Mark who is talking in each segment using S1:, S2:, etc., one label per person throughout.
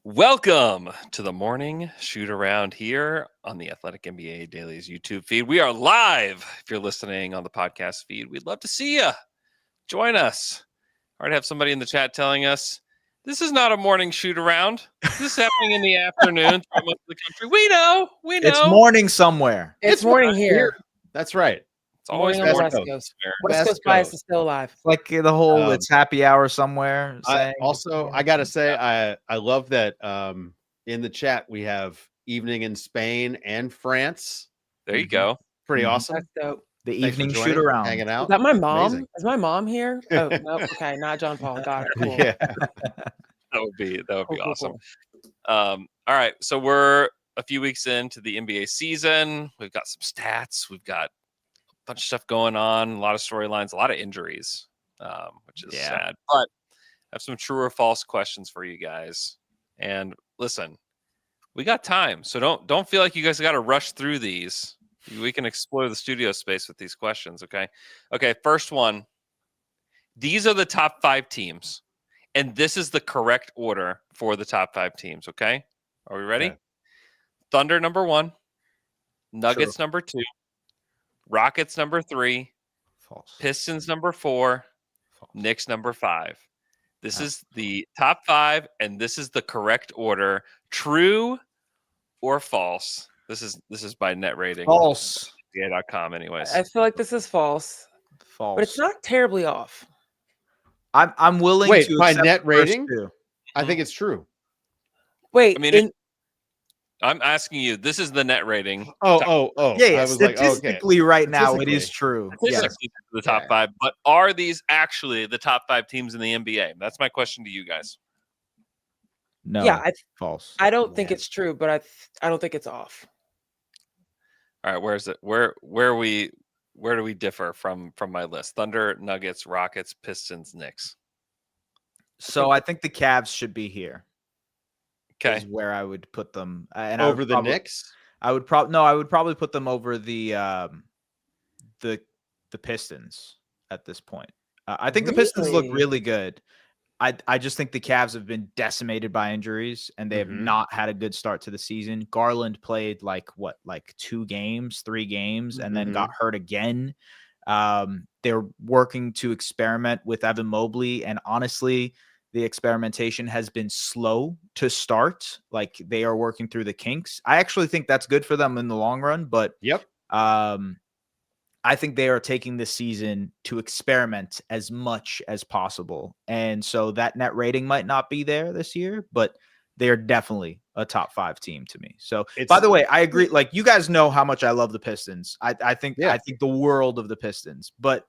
S1: Welcome to the morning shoot around here on the Athletic NBA Daily's YouTube feed. We are live. If you're listening on the podcast feed, we'd love to see you. Join us. All right, have somebody in the chat telling us this is not a morning shoot around. This is happening in the afternoon throughout most of the country. We know.
S2: It's morning somewhere.
S3: It's morning here.
S4: That's right.
S1: It's always
S3: morning on the
S1: morning.
S3: West Coast. West Coast bias is still alive.
S2: It's like the whole it's happy hour somewhere.
S4: I gotta say, I love that in the chat we have evening in Spain and France.
S1: There you go.
S4: Pretty awesome.
S3: That's dope.
S2: The evening shoot around.
S4: Hanging out.
S3: Is that my mom?
S4: Amazing.
S3: Is my mom here? Oh, no. Okay, not John Paul. Got it. Cool.
S4: Yeah.
S1: That would be
S3: Cool,
S1: awesome.
S3: cool.
S1: All right, so we're a few weeks into the NBA season. We've got some stats. We've got a bunch of stuff going on, a lot of storylines, a lot of injuries, which is sad. But I have some true or false questions for you guys. And listen, we got time, so don't feel like you guys got to rush through these. We can explore the studio space with these questions. Okay. First one. These are the top 5 teams, and this is the correct order for the top 5 teams. Okay, are we ready?
S4: Okay.
S1: Thunder number 1, Nuggets number 2, Rockets number 3,
S2: False.
S1: Pistons number 4,
S2: False.
S1: Knicks number 5. This is the top 5, and this is the correct order. True or false? This is by net rating.
S2: False.
S1: NBA.com anyways.
S3: I feel like this is false,
S2: False.
S3: but it's not terribly off.
S2: I'm willing
S4: Wait,
S2: to
S4: by
S2: accept
S4: net
S2: the first
S4: rating?
S2: two.
S4: I think it's true.
S3: Wait,
S1: I mean, I'm asking you, this is the net rating.
S4: Oh.
S2: Yeah,
S4: I was like,
S2: statistically right now it is
S4: Statistically.
S2: true.
S1: Yes.
S2: Yes.
S1: The top 5, but are these actually the top 5 teams in the NBA? That's my question to you guys.
S2: No.
S3: yeah,
S2: false.
S3: I don't think
S4: Man.
S3: it's true, but I don't think it's off.
S1: All right, where is it? Where do we differ from my list? Thunder, Nuggets, Rockets, Pistons, Knicks.
S2: So I think the Cavs should be here.
S1: Okay.
S2: Is where I would put them. And
S4: over the Knicks.
S2: I would probably put them over the Pistons at this point. I think the Pistons look
S3: Really?
S2: really good. I just think the Cavs have been decimated by injuries, and they have
S4: Mhm.
S2: not had a good start to the season. Garland played like 2 games, 3 games, and then got hurt again. They're working to experiment with Evan Mobley, and honestly, the experimentation has been slow to start. Like, they are working through the kinks. I actually think that's good for them in the long run, but
S4: Yep.
S2: I think they are taking this season to experiment as much as possible. And so that net rating might not be there this year, but they are definitely a top 5 team to me. So by the way, I agree. Like, you guys know how much I love the Pistons. I think the world of the Pistons, but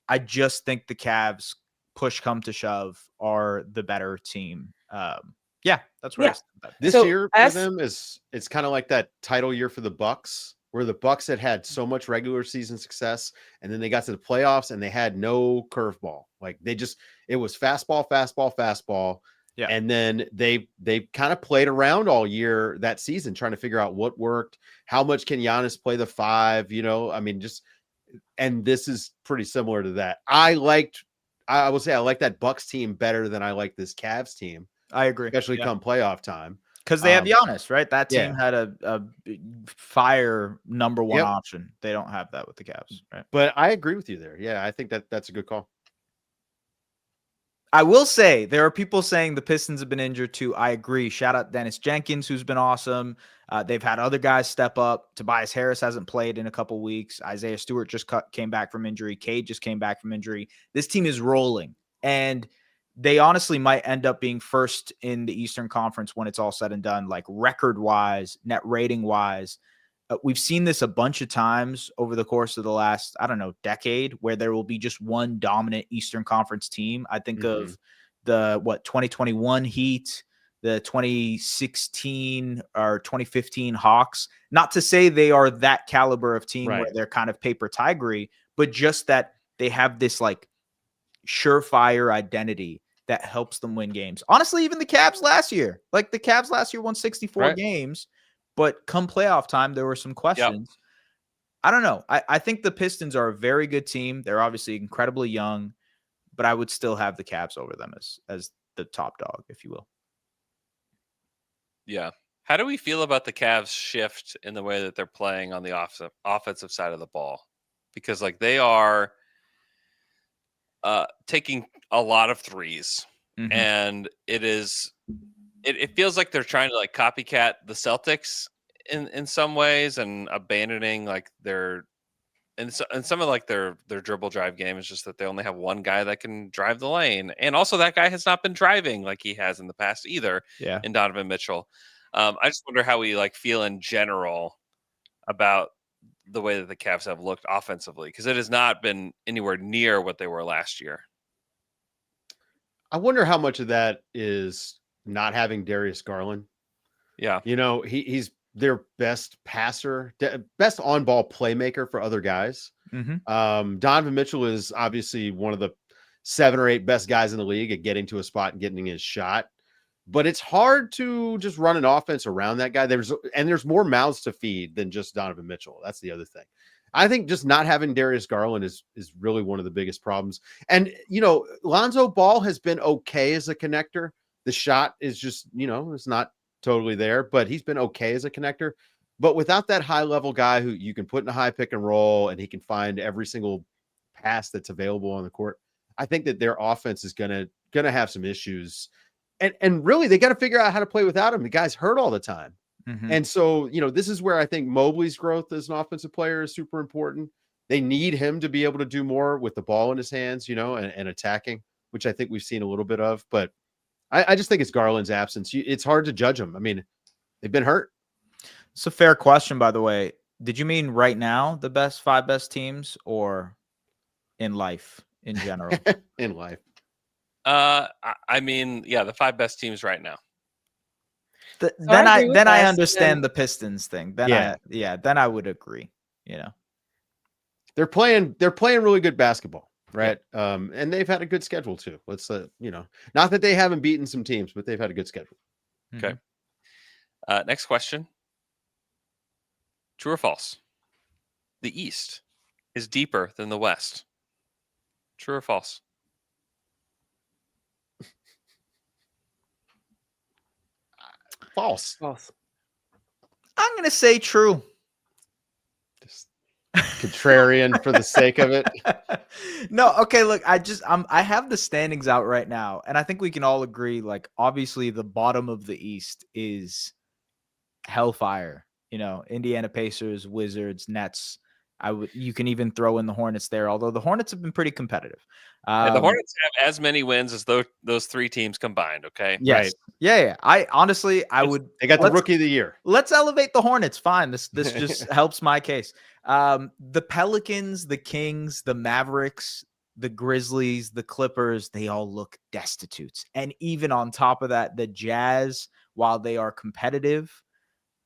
S2: I just think the Cavs, push come to shove, are the better team. That's what I said.
S4: This
S3: So,
S4: year for them it's kind of like that title year for the Bucks, where the Bucks had so much regular season success, and then they got to the playoffs and they had no curveball. Like, it was fastball.
S2: Yeah.
S4: And then they kind of played around all year that season, trying to figure out what worked. How much can Giannis play the 5? I mean, and this is pretty similar to that. I would say I like that Bucks team better than I like this Cavs team.
S2: I agree.
S4: Especially come playoff time.
S2: Because they have Giannis, right? That team
S4: yeah.
S2: had a fire number 1
S4: Yep.
S2: option. They don't have that with the Cavs, right?
S4: But I agree with you there. Yeah, I think that's a good call.
S2: I will say there are people saying the Pistons have been injured too. I agree. Shout out Dennis Jenkins, who's been awesome. They've had other guys step up. Tobias Harris hasn't played in a couple weeks. Isaiah Stewart just came back from injury. Cade just came back from injury. This team is rolling, and they honestly might end up being first in the Eastern Conference when it's all said and done, like record-wise, net rating-wise. We've seen this a bunch of times over the course of the last, decade, where there will be just one dominant Eastern Conference team. I think of the 2021 Heat, the 2016 or 2015 Hawks. Not to say they are that caliber of team where they're kind of paper tigery, but just that they have this like surefire identity that helps them win games. Honestly, even the Cavs last year, won 64 games, but come playoff time, there were some questions. Yep. I don't know. I think the Pistons are a very good team. They're obviously incredibly young, but I would still have the Cavs over them as the top dog, if you will.
S1: Yeah. How do we feel about the Cavs shift in the way that they're playing on the offensive side of the ball? Because like they are taking a lot of threes,
S2: Mhm.
S1: and it feels like they're trying to like copycat the Celtics in some ways, and abandoning like their and some of like their dribble drive game is just that they only have one guy that can drive the lane, and also that guy has not been driving like he has in the past either.
S2: Yeah.
S1: In Donovan Mitchell, I just wonder how we like feel in general about the way that the Cavs have looked offensively, because it has not been anywhere near what they were last year.
S4: I wonder how much of that is not having Darius Garland.
S1: Yeah.
S4: You know, he's their best passer, best on ball playmaker for other guys.
S2: Mhm.
S4: Donovan Mitchell is obviously one of the 7 or 8 best guys in the league at getting to a spot and getting his shot. But it's hard to just run an offense around that guy. There's more mouths to feed than just Donovan Mitchell. That's the other thing. I think just not having Darius Garland is really one of the biggest problems. And you know, Lonzo Ball has been okay as a connector. The shot is just, you know, it's not totally there, but he's been okay as a connector. But without that high level guy who you can put in a high pick and roll and he can find every single pass that's available on the court, I think that their offense is gonna have some issues. And really they got to figure out how to play without him. The guy's hurt all the time.
S2: Mhm.
S4: And so, you know, this is where I think Mobley's growth as an offensive player is super important. They need him to be able to do more with the ball in his hands, you know, and attacking, which I think we've seen a little bit of. But I just think it's Garland's absence. It's hard to judge them. I mean, they've been hurt.
S2: It's a fair question, by the way. Did you mean right now the 5 best teams, or in life in general?
S4: In life.
S1: I mean, yeah, the 5 best teams right now.
S2: Then
S3: I agree with
S2: I
S3: Wes,
S2: understand
S3: and
S2: the Pistons thing. Then
S4: Yeah.
S2: then I would agree. You know,
S4: They're playing really good basketball, right? And they've had a good schedule too. Let's you know, not that they haven't beaten some teams, but they've had a good schedule.
S1: Okay. Next question. True or false? The East is deeper than the West. True or false?
S4: False.
S3: false.
S2: I'm gonna say true.
S4: Just contrarian for the sake of it.
S2: No, okay, look, I have the standings out right now, and I think we can all agree, like, obviously the bottom of the East is hellfire. You know, Indiana Pacers, Wizards, Nets. You can even throw in the Hornets there, although the Hornets have been pretty competitive.
S1: And the Hornets have as many wins as those 3 teams combined, okay?
S2: Yes.
S4: Right.
S2: Yeah. I honestly,
S4: They got the rookie of the year.
S2: Let's elevate the Hornets. Fine. This just helps my case. The Pelicans, the Kings, the Mavericks, the Grizzlies, the Clippers, they all look destitute. And even on top of that, the Jazz, while they are competitive,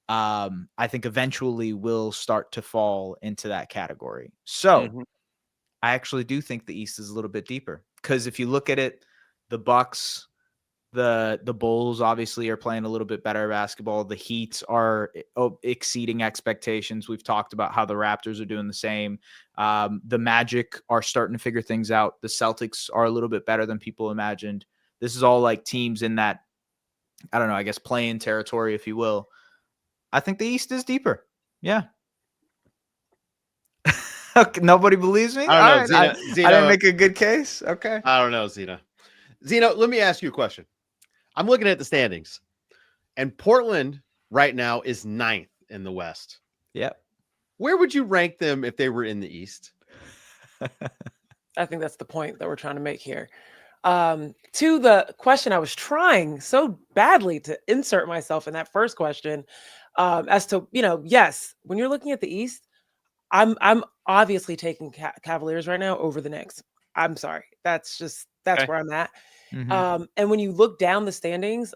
S2: I think eventually will start to fall into that category. So I actually do think the East is a little bit deeper, because if you look at it, the Bucks, the Bulls obviously are playing a little bit better basketball. The Heat are exceeding expectations. We've talked about how the Raptors are doing the same. The Magic are starting to figure things out. The Celtics are a little bit better than people imagined. This is all like teams in that, I don't know, I guess play-in territory, if you will. I think the East is deeper. Yeah. Okay, nobody believes me?
S4: I don't know.
S2: I didn't make a good case. Okay.
S4: I don't know, Zena. Zena, let me ask you a question. I'm looking at the standings, and Portland right now is 9th in the West.
S2: Yep.
S4: Where would you rank them if they were in the East?
S3: I think that's the point that we're trying to make here. To the question, I was trying so badly to insert myself in that first question, as to, you know, yes, when you're looking at the East, I'm obviously taking Cavaliers right now over the Knicks. I'm sorry. That's
S1: Okay.
S3: where I'm at.
S2: Mhm.
S3: And when you look down the standings,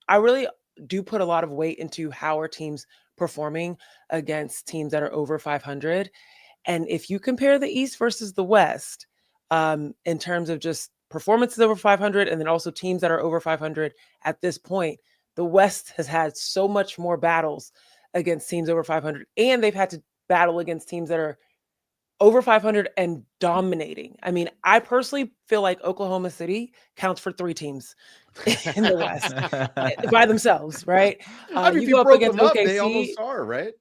S3: I really do put a lot of weight into how are teams performing against teams that are over 500. And if you compare the East versus the West, in terms of just performances over 500, and then also teams that are over 500 at this point, the West has had so much more battles against teams over 500, and they've had to battle against teams that are over 500 and dominating. I mean, I personally feel like Oklahoma City counts for 3 teams in the West by themselves, right?
S4: I mean, if
S3: You go
S4: you
S3: up
S4: broke
S3: against
S4: them up,
S3: OKC.
S4: they almost are, right?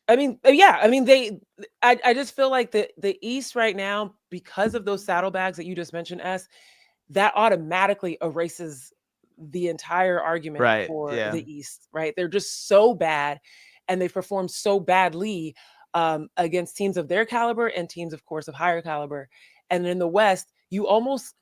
S3: I mean, yeah. I mean, I just feel like the East right now, because of those saddlebags that you just mentioned, that automatically erases the entire argument for the East, right? They're just so bad, and they perform so badly against teams of their caliber and teams, of course, of higher caliber. And in the West, you almost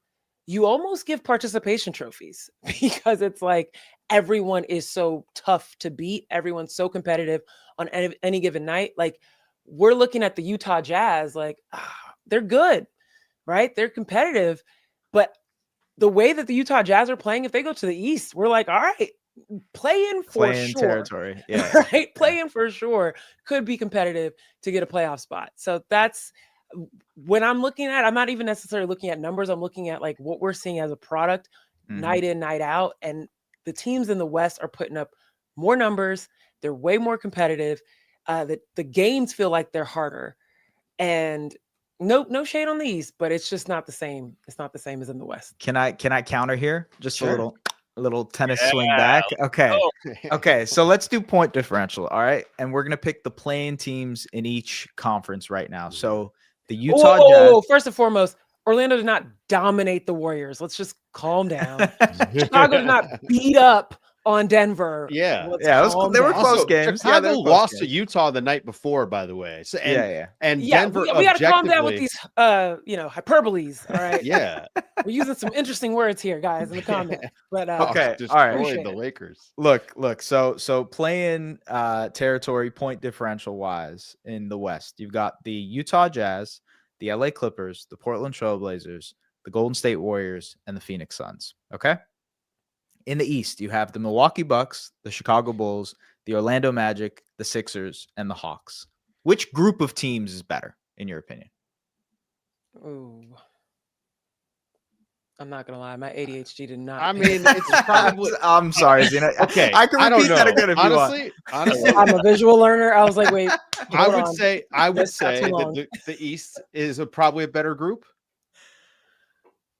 S3: give participation trophies because it's like everyone is so tough to beat. Everyone's so competitive on any given night. Like, we're looking at the Utah Jazz, like, they're good, right? They're competitive, but the way that the Utah Jazz are playing, if they go to the East, we're like, all right, play in sure.
S2: Territory. Yeah.
S3: Right? Play in for sure. Could be competitive to get a playoff spot. So that's when I'm looking at, I'm not even necessarily looking at numbers. I'm looking at like what we're seeing as a product night in, night out. And the teams in the West are putting up more numbers. They're way more competitive. The games feel like they're harder. And no shade on the East, but it's just not the same. It's not the same as in the West.
S2: Can I counter here? Just
S4: Sure.
S2: a little tennis swing back. Okay. Okay. So let's do point differential. All right. And we're gonna pick the playing teams in each conference right now. So the Utah Jazz.
S3: First and foremost, Orlando did not dominate the Warriors. Let's just calm down. Chicago did not beat up on Denver.
S4: Yeah.
S2: They were close games.
S4: Chicago lost to Utah the night before, by the way. So, and Denver,
S3: we got to calm down with these, hyperboles. All right.
S4: Yeah.
S3: We're using some interesting words here, guys, in the comments. But
S2: okay,
S4: all
S2: right.
S4: The Lakers.
S2: Look. So playing territory point differential wise in the West, you've got the Utah Jazz, the LA Clippers, the Portland Trailblazers, the Golden State Warriors, and the Phoenix Suns. Okay. In the East, you have the Milwaukee Bucks, the Chicago Bulls, the Orlando Magic, the Sixers, and the Hawks. Which group of teams is better, in your opinion?
S3: Ooh. I'm not gonna lie, my ADHD did not.
S4: I mean, it's probably.
S2: I'm sorry, Zena.
S4: Okay,
S2: I can repeat that again if you want.
S4: Honestly,
S3: I'm a visual learner. I was like, wait.
S4: I would say that the East is probably a better group.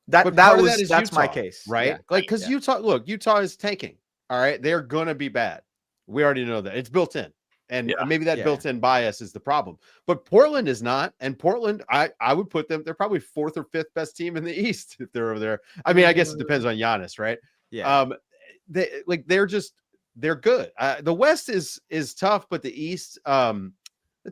S2: That's my case,
S4: right?
S2: Yeah.
S4: Like, because Utah is tanking. All right, they're gonna be bad. We already know that. It's built in, and maybe that built-in bias is the problem. But Portland is not, and Portland, I would put them. They're probably 4th or 5th best team in the East if they're over there. I mean, I guess it depends on Giannis, right?
S2: Yeah.
S4: They're good. The West is tough, but the East, the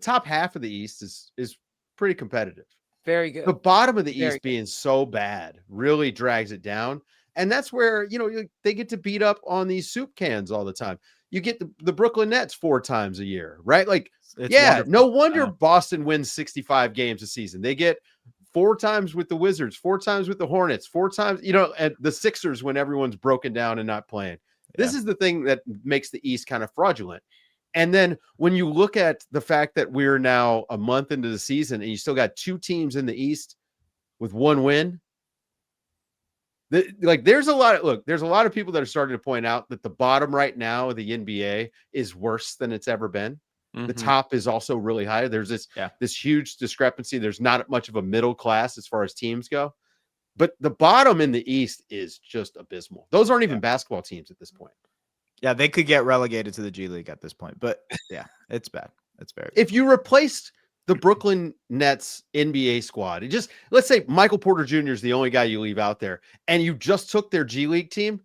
S4: top half of the East is pretty competitive.
S3: Very good.
S4: The bottom of the East being so bad really drags it down. And that's where, they get to beat up on these soup cans all the time. You get the Brooklyn Nets 4 times a year, right? Like, wonderful. No wonder Boston wins 65 games a season. They get 4 times with the Wizards, 4 times with the Hornets, 4 times, and the Sixers when everyone's broken down and not playing. Yeah. This is the thing that makes the East kind of fraudulent. And then when you look at the fact that we're now a month into the season and you still got 2 teams in the East with 1 win, there's a lot of people that are starting to point out that the bottom right now of the NBA is worse than it's ever been. Mm-hmm. The top is also really high. There's this huge discrepancy. There's not much of a middle class as far as teams go, but the bottom in the East is just abysmal. Those aren't even basketball teams at this point.
S2: Yeah, they could get relegated to the G League at this point, but yeah, it's bad. It's very bad.
S4: If you replaced the Brooklyn Nets NBA squad, let's say Michael Porter Jr. is the only guy you leave out there, and you just took their G League team,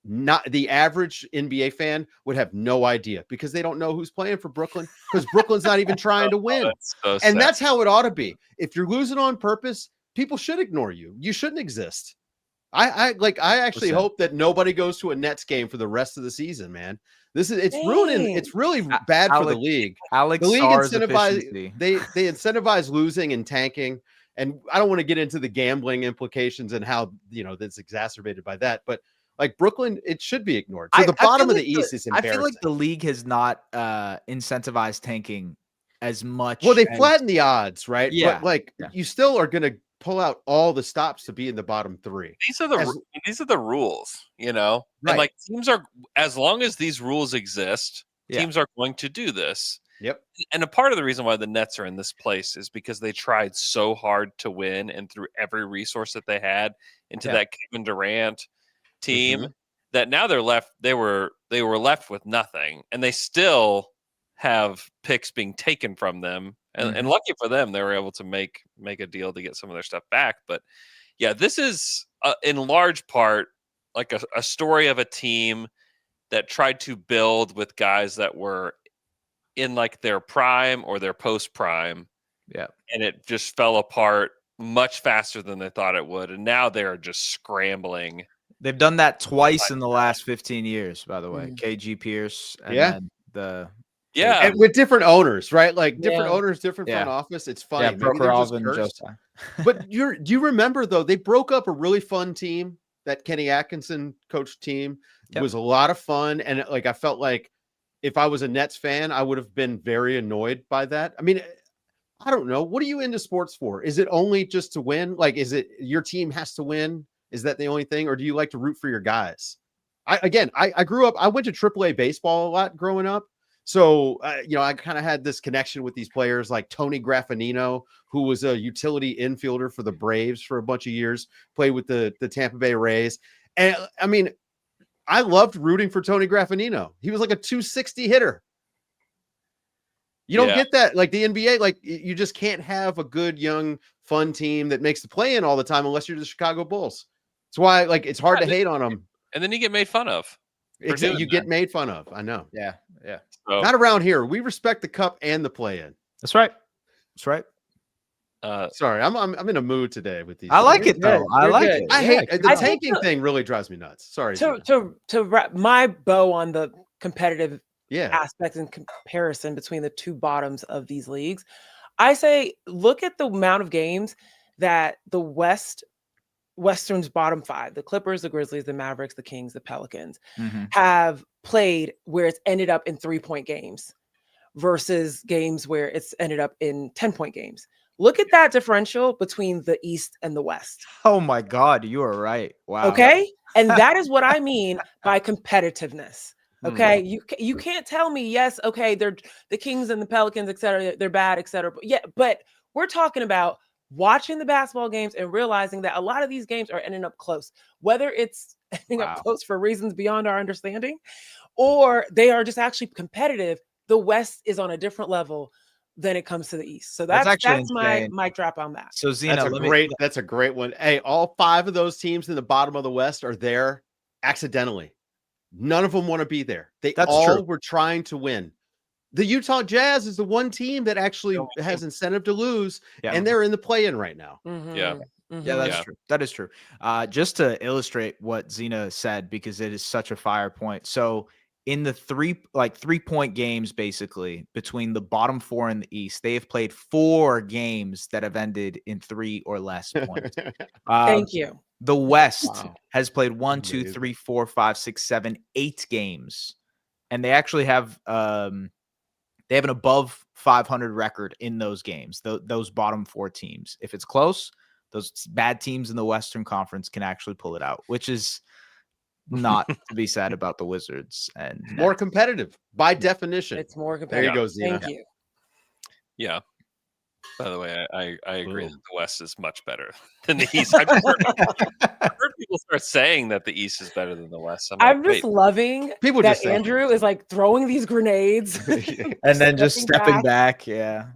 S4: not the average NBA fan would have no idea because they don't know who's playing for Brooklyn because Brooklyn's not even trying to win. That's how it ought to be. If you're losing on purpose, people should ignore you. You shouldn't exist. I actually hope that nobody goes to a Nets game for the rest of the season, man. It's ruining. It's really bad for the league. The league incentivize they incentivize losing and tanking, and I don't want to get into the gambling implications and how that's exacerbated by that. But like Brooklyn, it should be ignored. So the bottom of the East is embarrassing.
S2: I feel like the league has not incentivized tanking as much.
S4: Well, they flatten the odds, right? Yeah, but you still are going to pull out all the stops to be in the bottom 3.
S1: These are the rules, right. And like teams are, as long as these rules exist, teams are going to do this.
S4: Yep.
S1: And a part of the reason why the Nets are in this place is because they tried so hard to win and threw every resource that they had into that Kevin Durant team that now they're left. They were left with nothing, and they still have picks being taken from them. And lucky for them, they were able to make a deal to get some of their stuff back. But yeah, this is in large part like a story of a team that tried to build with guys that were in like their prime or their post prime.
S2: Yeah.
S1: And it just fell apart much faster than they thought it would. And now they're just scrambling.
S2: They've done that twice in the last 15 years, by the way. KG Pierce and then
S4: and with different owners, right? Like different
S3: Yeah.
S4: owners, different front office. It's funny.
S2: Yeah,
S4: Maybe they're just
S2: Prokhorov and
S4: cursed.
S2: Josai.
S4: But do you remember though? They broke up a really fun team. That Kenny Atkinson coached team was a lot of fun, and like I felt like if I was a Nets fan, I would have been very annoyed by that. I mean, I don't know. What are you into sports for? Is it only just to win? Like, is it your team has to win? Is that the only thing, or do you like to root for your guys? I grew up. I went to AAA baseball a lot growing up. So, I kind of had this connection with these players like Tony Graffinino, who was a utility infielder for the Braves for a bunch of years, played with the Tampa Bay Rays. And I mean, I loved rooting for Tony Graffinino. He was like a 260 hitter. You don't get that. Like the NBA, like you just can't have a good, young, fun team that makes the play in all the time unless you're the Chicago Bulls. That's why it's hard to hate on them.
S1: And then you get made fun of.
S4: You get made fun of. I know.
S2: Yeah.
S1: So,
S4: not around here. We respect the cup and the play-in.
S2: That's right.
S4: Sorry, I'm in a mood today with these.
S2: I like it though. I like it.
S4: I hate the tanking thing. Really drives me nuts. Sorry.
S3: To wrap my bow on the competitive
S4: yeah.
S3: aspect and comparison between the two bottoms of these leagues, I say look at the amount of games that the Western's bottom five, the Clippers, the Grizzlies, the Mavericks, the Kings, the Pelicans, have played where it's ended up in 3-point games versus games where it's ended up in 10-point games. Look at that differential between the East and the West.
S2: Oh my God, you are right. Wow.
S3: Okay. And that is what I mean by competitiveness. Okay. You can't tell me, yes, okay, they're the Kings and the Pelicans, et cetera, they're bad, et cetera. But we're talking about watching the basketball games and realizing that a lot of these games are ending up close, whether it's ending up close for reasons beyond our understanding, or they are just actually competitive. The West is on a different level than it comes to the East. So that's my drop on that.
S2: So Zena,
S4: that's a great one. Hey, all 5 of those teams in the bottom of the West are there accidentally. None of them want to be there. That's all true. Were trying to win. The Utah Jazz is the one team that actually has incentive to lose, and they're in the play-in right now.
S2: Yeah, that's true. That is true. Just to illustrate what Zena said, because it is such a fire point. So in the 3-point games, basically between the bottom 4 in the East, they have played 4 games that have ended in 3 or less points.
S3: Thank you.
S2: The West has played 1, 2, 3, 4, 5, 6, 7, 8 games, and they actually have they have an above 500 record in those games. Those bottom 4 teams, if it's close, those bad teams in the Western Conference can actually pull it out, which is not to be said about the Wizards. And
S4: more competitive by definition.
S3: It's more competitive.
S4: There you go, Zena.
S3: Thank you.
S1: Yeah. By the way, I agree that the West is much better than the East. I've heard people start saying that the East is better than the West.
S3: I'm just loving
S4: people
S3: that Andrew is like throwing these grenades
S2: and then just stepping back. Yeah.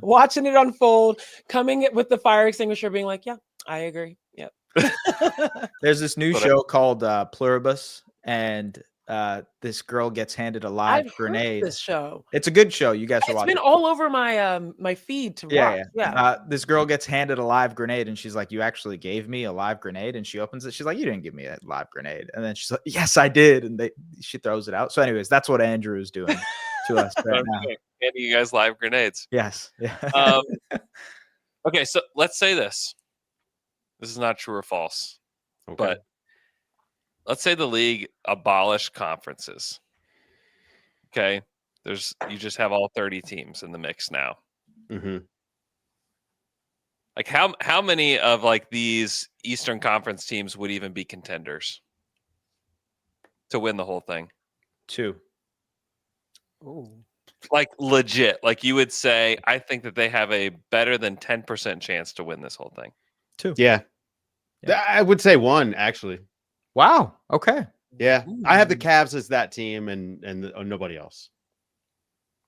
S3: Watching it unfold, coming with the fire extinguisher, being like, yeah, I agree. Yep.
S2: There's this new show called Pluribus, and this girl gets handed a live grenade.
S3: This show,
S2: it's a good show. You guys should watch it.
S3: It's been all over my my feed to watch. Yeah.
S2: This girl gets handed a live grenade, and she's like, "You actually gave me a live grenade?" And she opens it. She's like, "You didn't give me a live grenade." And then she's like, "Yes, I did." And she throws it out. So, anyways, that's what Andrew is doing to us right now.
S1: Handing you guys live grenades.
S2: Yes. Yeah.
S1: Okay, so let's say this. This is not true or false, but let's say the league abolished conferences. Okay, you just have all 30 teams in the mix now. Like how many of like these Eastern Conference teams would even be contenders to win the whole thing?
S2: 2.
S3: Ooh.
S1: Like legit. Like you would say, I think that they have a better than 10% chance to win this whole thing.
S2: 2.
S4: Yeah. I would say 1, actually.
S2: Wow. Okay.
S4: Yeah. I have the Cavs as that team and nobody else.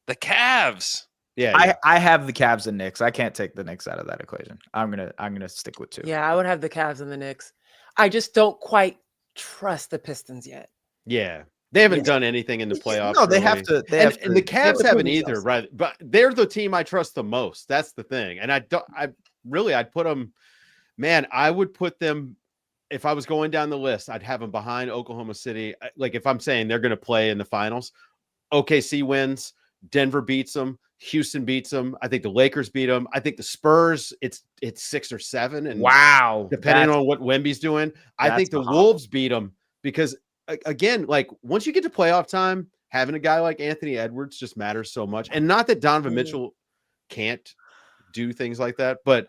S1: The Cavs.
S4: Yeah.
S2: I have the Cavs and Knicks. I can't take the Knicks out of that equation. I'm gonna stick with 2.
S3: Yeah, I would have the Cavs and the Knicks. I just don't quite trust the Pistons yet.
S4: Yeah. They haven't done anything in the playoffs.
S2: No, they have to.
S4: And the Cavs haven't
S3: prove
S4: either,
S3: themselves.
S4: right? But they're the team I trust the most. That's the thing. And I'd put them, man, I would put them, if I was going down the list, I'd have them behind Oklahoma City. Like if I'm saying they're going to play in the finals, OKC wins, Denver beats them, Houston beats them. I think the Lakers beat them. I think the Spurs, it's 6 or 7. And
S2: wow.
S4: depending on what Wemby's doing, I think the Wolves beat them because, again, like once you get to playoff time, having a guy like Anthony Edwards just matters so much. And not that Donovan Mitchell can't do things like that, but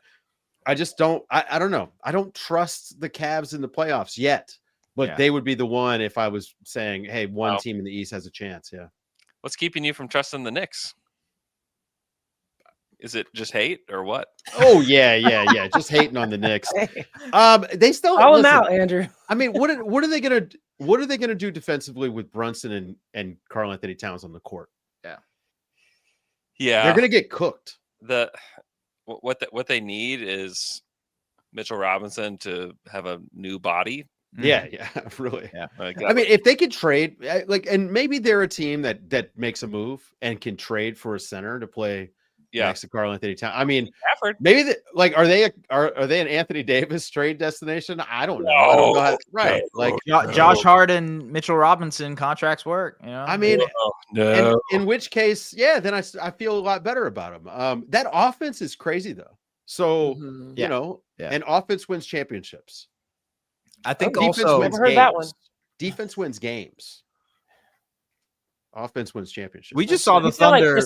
S4: I just don't. I don't know. I don't trust the Cavs in the playoffs yet, but they would be the one if I was saying, hey, one team in the East has a chance. Yeah.
S1: What's keeping you from trusting the Knicks? Is it just hate or what?
S4: Oh yeah. Just hating on the Knicks. They still
S3: call them out, Andrew.
S4: I mean, what are they gonna do defensively with Brunson and Karl Anthony Towns on the court?
S1: Yeah,
S4: they're gonna get cooked.
S1: What they need is Mitchell Robinson to have a new body.
S4: Yeah, really.
S2: Yeah.
S4: I mean, if they could trade, and maybe they're a team that makes a move and can trade for a center to play next to Karl Anthony Towns. I mean, maybe are they an Anthony Davis trade destination? I don't know. I don't know how, right? Like
S2: Josh Hart and Mitchell Robinson contracts work. You know,
S4: I mean, in which case, then I feel a lot better about them. That offense is crazy though. So you know, and offense wins championships.
S2: I think
S4: defense
S2: also
S4: wins
S3: heard that one.
S4: Defense wins games. Offense wins championships.
S2: We just saw the
S3: Thunder.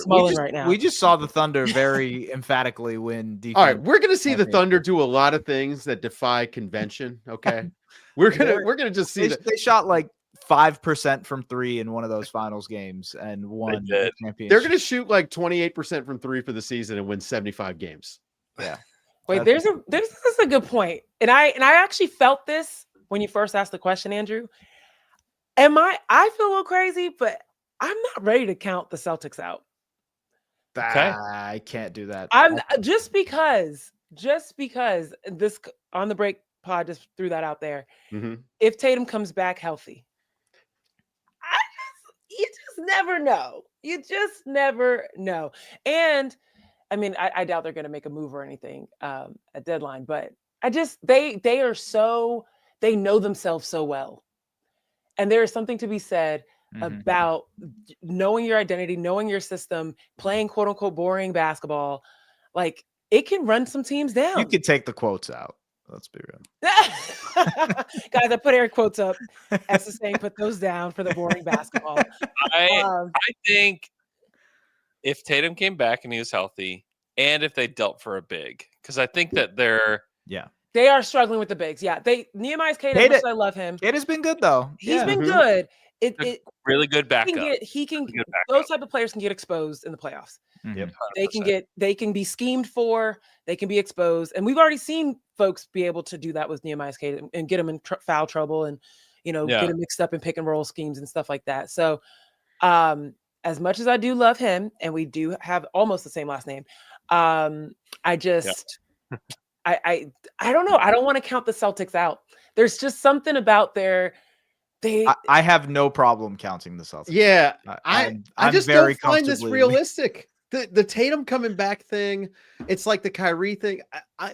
S2: We just saw the Thunder very emphatically win defense.
S4: All right, we're gonna see the Thunder do a lot of things that defy convention. Okay, we're gonna just see that
S2: they shot like 5% from 3 in one of those finals games and won the championship.
S4: They're gonna shoot like 28% from 3 for the season and win 75 games.
S2: Yeah.
S3: Wait, this is a good point, and I actually felt this when you first asked the question, Andrew. I feel a little crazy, but I'm not ready to count the Celtics out.
S2: I can't do that.
S3: I'm just because this on the break pod just threw that out there.
S4: Mm-hmm.
S3: If Tatum comes back healthy, you just never know. You just never know. And I mean, I doubt they're going to make a move or anything at deadline, but they know themselves so well. And there is something to be said about knowing your identity, knowing your system, playing quote unquote boring basketball. Like it can run some teams down.
S2: You could take the quotes out. Let's be real.
S3: Guys, I put air quotes up as the saying, put those down for the boring basketball.
S1: I think if Tatum came back and he was healthy, and if they dealt for a big, because I think that
S3: they are struggling with the bigs. Yeah, Nehemiah Keita, much as I love him,
S2: it has been good though.
S3: He's been good. It
S1: really good backup.
S3: Those type of players can get exposed in the playoffs.
S1: Yep,
S3: they can be schemed for, they can be exposed, and we've already seen folks be able to do that with Nehemiah Keita and get him in foul trouble and get him mixed up in pick and roll schemes and stuff like that. So, as much as I do love him, and we do have almost the same last name, I just I don't know. I don't want to count the Celtics out. There's just something about
S2: I have no problem counting the Celtics.
S4: Yeah, I just
S2: very
S4: don't find this realistic. The Tatum coming back thing, it's like the Kyrie thing.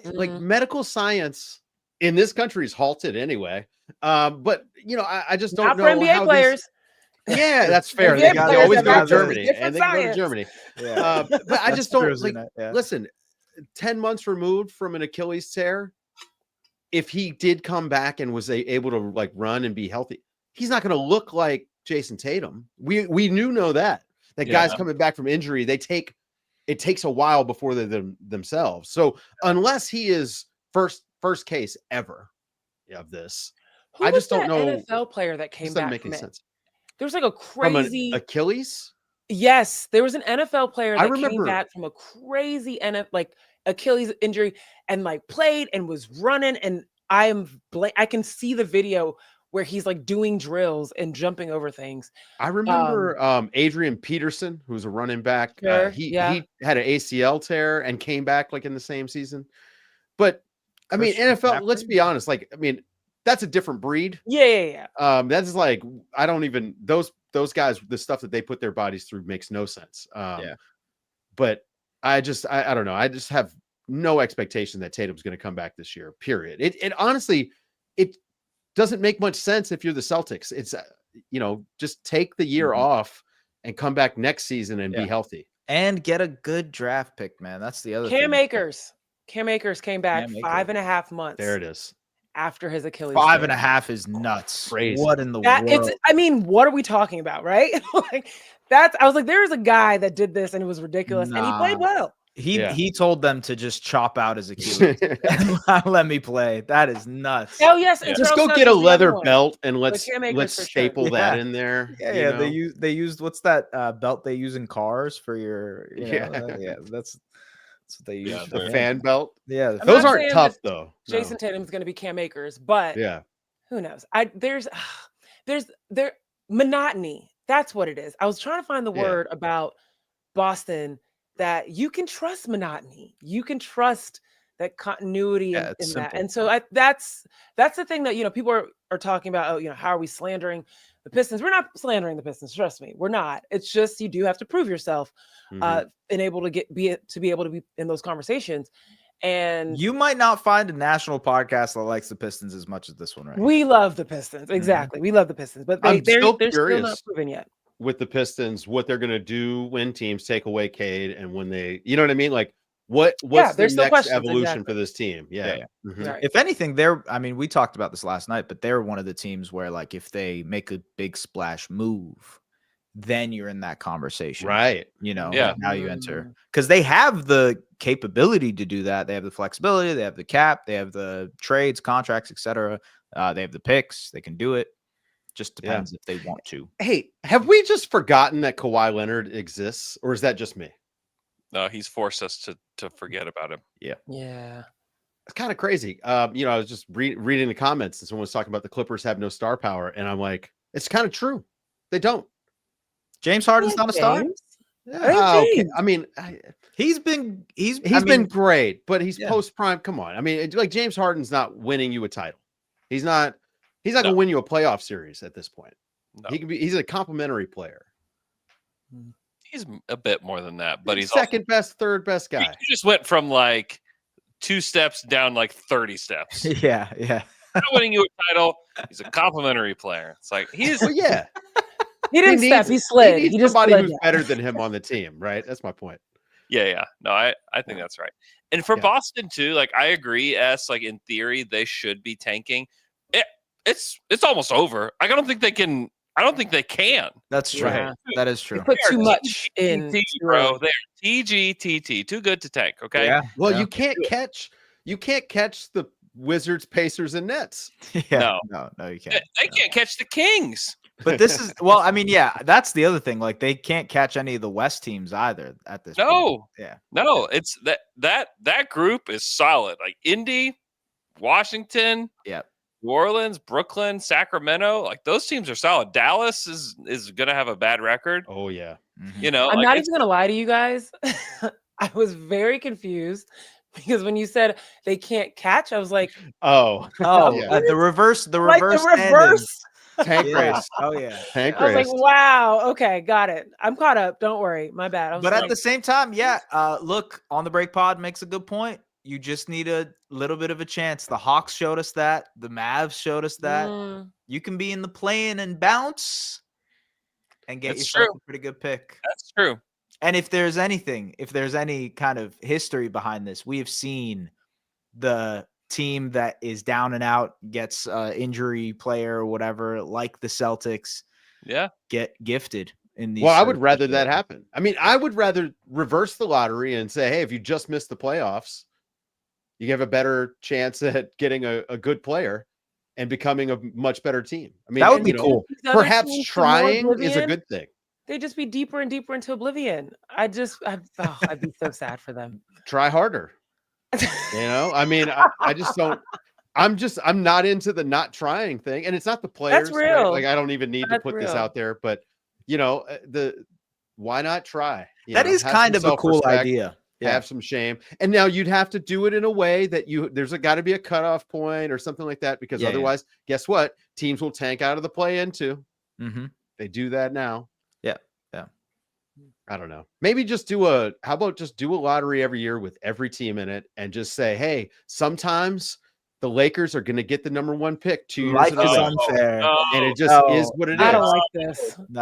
S4: Like medical science in this country is halted anyway. But I just don't know
S3: for NBA
S4: how
S3: players.
S4: Yeah, that's fair. They always go to Germany, and they can go to Germany. Yeah. But I just don't listen. 10 months removed from an Achilles tear, if he did come back and was able to like run and be healthy, he's not going to look like Jason Tatum. We know that guys coming back from injury, it takes a while before they're themselves. So unless he is first case ever of this, I just don't know.
S3: NFL player that came back
S4: making sense.
S3: There's like a crazy
S4: from Achilles.
S3: Yes, there was an NFL player
S4: I
S3: that came
S4: remember-
S3: back from a crazy like Achilles injury and like played and was running. And I can see the video where he's like doing drills and jumping over things.
S4: I remember Adrian Peterson, who was a running back.
S3: Sure,
S4: He
S3: yeah.
S4: had an ACL tear and came back like in the same season. But I mean,
S2: Christian
S4: NFL, let's
S2: McCaffrey?
S4: be honest, like, I mean, that's a different breed.
S3: Yeah.
S4: That's like, I don't even, those guys, the stuff that they put their bodies through makes no sense.
S2: Yeah.
S4: But I don't know. I just have no expectation that Tatum's going to come back this year, period. It honestly, it doesn't make much sense if you're the Celtics. It's, just take the year off and come back next season and be healthy.
S2: And get a good draft pick, man. That's the other
S3: Cam
S2: thing.
S3: Akers. Cam Akers came back
S2: Cam Akers.
S3: 5.5 months.
S4: There it is.
S3: After his Achilles.
S2: 5.5 is nuts.
S4: Crazy.
S2: What in the
S3: That
S2: world?
S3: I mean, what are we talking about, right? Like I was like, there's a guy that did this and it was ridiculous, and he played well.
S2: He told them to just chop out his Achilles and let me play. That is nuts.
S3: Oh yes, and
S4: Just
S3: Charles
S4: go
S3: Smith
S4: get a
S3: was the other
S4: leather
S3: one.
S4: belt and let's
S3: Cam Akers for sure.
S4: staple that
S2: Yeah.
S4: in there.
S2: Yeah. They used what's that belt they use in cars for your that's what they use.
S1: Yeah,
S4: The fan belt.
S2: Yeah,
S3: I'm
S4: Those
S3: not
S4: aren't
S3: saying
S4: tough
S3: that
S4: though.
S3: Jason Tatum's going to be Cam Akers, but
S4: Yeah.
S3: who knows? There's monotony. That's what it is. I was trying to find the word about Boston that you can trust monotony. You can trust that continuity in that.
S2: simple.
S3: And so that's the thing that, people are talking about. Oh, how are we slandering the Pistons? We're not slandering the Pistons. Trust me, we're not. It's just, you do have to prove yourself and able to be able to be in those conversations. And
S2: you might not find a national podcast that likes the Pistons as much as this one, right?
S3: we love the Pistons. Exactly. We love the Pistons, but they're still not proven yet.
S4: With the Pistons, what they're going to do when teams take away Cade and when they, you know what I mean? Like what's the next evolution for this team? Yeah.
S3: Right.
S2: If anything, we talked about this last night, but they're one of the teams where, like, if they make a big splash move, then you're in that conversation.
S4: Right.
S2: Now you enter, because they have the capability to do that. They have the flexibility, they have the cap, they have the trades, contracts, etc. They have the picks, they can do it. Just depends if they want to.
S4: Hey, have we just forgotten that Kawhi Leonard exists, or is that just me?
S1: No, he's forced us to forget about him.
S3: Yeah.
S4: It's kind of crazy. I was just reading the comments, and someone was talking about the Clippers have no star power, and I'm like, it's kind of true. They don't.
S2: James Harden's not a star.
S4: Okay. I mean,
S2: he's been
S4: great, but he's post prime. Come on. I mean, like, James Harden's not winning you a title. He's not going to win you a playoff series at this point. No. He's a complimentary player.
S1: He's a bit more than that, but he's
S4: second best, third best guy.
S1: He just went from like 2 steps down like 30 steps.
S2: Yeah.
S1: Not winning you a title. He's a complimentary player. It's like he's
S3: He didn't step. He slid.
S4: He just somebody who's better than him on the team, right? That's my point.
S1: Yeah. No, I think that's right. And for Boston too, like, I agree. Like, in theory, they should be tanking. It's almost over. I don't think they can.
S2: That's true.
S3: Yeah.
S2: That is true.
S3: You put too much in,
S1: bro. They're TGTT, too good to tank. Okay.
S2: Yeah.
S4: Well, you can't catch the Wizards, Pacers, and Nets.
S2: No, you can't.
S1: They can't catch the Kings.
S2: But this is that's the other thing. Like, they can't catch any of the West teams either at this point.
S1: No, it's that group is solid. Like Indy, Washington, New Orleans, Brooklyn, Sacramento, like, those teams are solid. Dallas is gonna have a bad record.
S4: Oh yeah.
S2: Mm-hmm.
S3: I'm not even gonna lie to you guys. I was very confused because when you said they can't catch, I was like,
S2: the reverse
S4: tank race.
S2: Oh yeah,
S4: tank
S3: race. I
S4: race.
S3: was like, wow, okay, got it. I'm caught up. Don't worry, my bad.
S2: But at the same time, look, On the Break Pod makes a good point. You just need a little bit of a chance. The Hawks showed us that. The Mavs showed us that. You can be in the play-in and bounce and get yourself a pretty good pick.
S1: That's true.
S2: And if there's any kind of history behind this, we have seen the team that is down and out, gets injury player or whatever, like the Celtics, get gifted in these.
S4: Well, I would rather that happen. I mean, I would rather reverse the lottery and say, hey, if you just missed the playoffs, you have a better chance at getting a good player and becoming a much better team. I mean,
S2: that would be cool.
S4: Perhaps trying is a good thing.
S3: they just be deeper and deeper into oblivion. I'd be so sad for them.
S4: Try harder. I mean, I just don't. I'm not into the not trying thing, and it's not the players.
S3: That's real.
S4: Right? Like I don't even need to
S3: That's
S4: put this
S3: real.
S4: out there, but why not try?
S2: That is kind of a cool idea.
S4: Have some shame, and now you'd have to do it in a way that there's got to be a cutoff point or something like that, because otherwise, guess what? Teams will tank out of the play-in too.
S2: Mm-hmm.
S4: They do that now.
S2: Yeah.
S4: I don't know. Maybe just do a lottery every year with every team in it, and just say, hey, sometimes the Lakers are going to get the number 1 pick 2 years
S2: Life
S4: in a
S2: is
S4: row,
S2: unfair.
S4: and it just is what it is.
S3: I don't like this.
S2: No.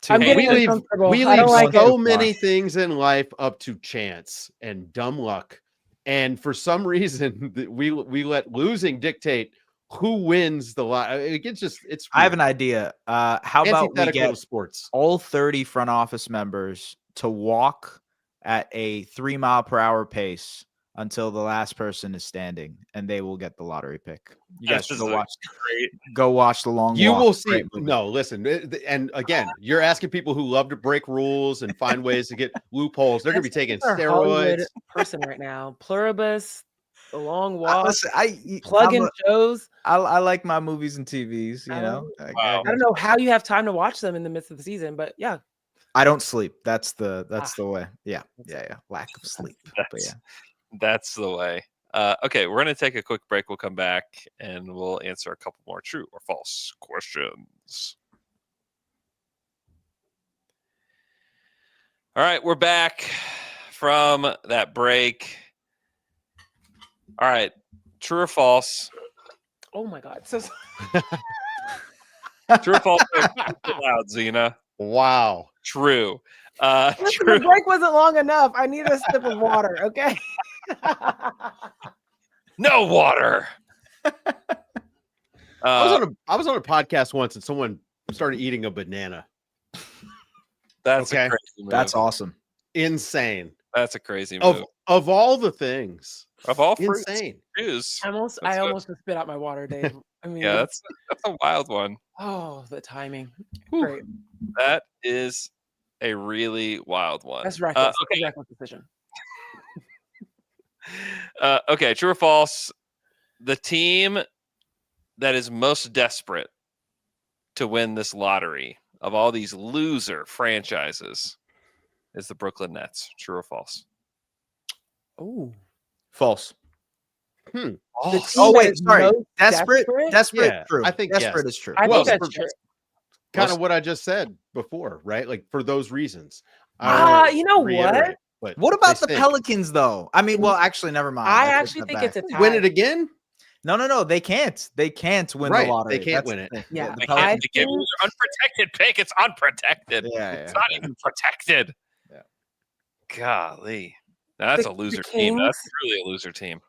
S3: I'm getting
S4: We
S3: uncomfortable.
S4: leave
S3: I don't like
S4: so
S3: it.
S4: many things in life up to chance and dumb luck, and for some reason we let losing dictate who wins the lot. It's.
S2: I have an idea. How about we get
S4: sports?
S2: All 30 front office members to walk at a 3-mile-per-hour pace until the last person is standing, and they will get the lottery pick. You guys should go watch the long.
S4: You
S2: walk.
S4: will see. No, listen, and again, you're asking people who love to break rules and find ways to get loopholes. They're going to be taking steroids.
S3: Hollywood person right now, Pluribus, the long walk.
S2: Listen,
S3: plug-in shows.
S2: I like my movies and TVs. You know,
S3: I don't know how you have time to watch them in the midst of the season, but yeah.
S2: I don't sleep. That's the way. Yeah. Lack of sleep.
S1: That's the way. Okay, we're going to take a quick break. We'll come back and we'll answer a couple more true or false questions. All right, we're back from that break. All right, true or false?
S3: Oh my God. So
S1: true or false? Loud, Zena.
S4: Wow.
S1: True.
S3: Listen, the break wasn't long enough. I need a sip of water, okay?
S1: No water.
S4: I was on a podcast once, and someone started eating a banana.
S1: That's a crazy move.
S2: That's awesome.
S4: Insane.
S1: That's a crazy move.
S4: Of all the things.
S1: Of all fruits.
S4: Insane.
S3: I almost just spit out my water, Dave. I mean,
S1: yeah, that's a wild one.
S3: Oh, the timing.
S1: Whew.
S3: Great.
S1: That is a really wild one.
S3: That's reckless.
S1: Okay.
S3: Reckless decision.
S1: Okay, true or false? The team that is most desperate to win this lottery of all these loser franchises is the Brooklyn Nets. True or false?
S3: Oh,
S2: false.
S3: Oh
S2: wait, sorry. Desperate.
S4: Yeah,
S2: true.
S4: I think
S2: desperate is true.
S3: I think that's true.
S4: Kind of what I just said before, right? Like for those reasons.
S3: You know what?
S4: But
S2: what about the Pelicans, though? I mean, well, actually, never mind.
S3: I actually think it's a tie.
S4: Win it again?
S2: No. They can't. They can't win the lottery.
S4: They can't win it.
S3: Yeah.
S1: They can't. Unprotected pick. It's unprotected.
S2: Yeah.
S1: It's not even protected.
S2: Yeah.
S1: Golly. Now, that's a loser team. That's really a loser team.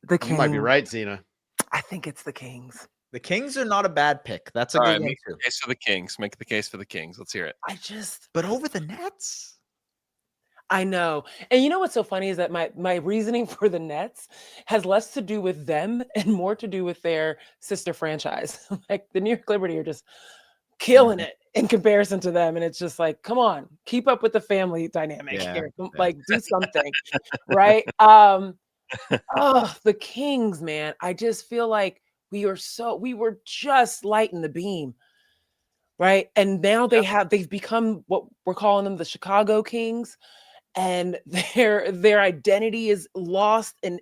S3: The Kings.
S4: You might be right, Zena.
S3: I think it's the Kings.
S2: The Kings are not a bad pick. That's a good one,
S1: make
S2: too.
S1: the case for the Kings. Make the case for the Kings. Let's hear it.
S2: But over the Nets?
S3: I know. And you know what's so funny is that my reasoning for the Nets has less to do with them and more to do with their sister franchise. Like the New York Liberty are just killing it in comparison to them. And it's just like, come on, keep up with the family dynamic here. Like do something. Right. The Kings, man. I just feel like we were just lighting the beam. Right. And now they've become what we're calling them the Chicago Kings. And their identity is lost, and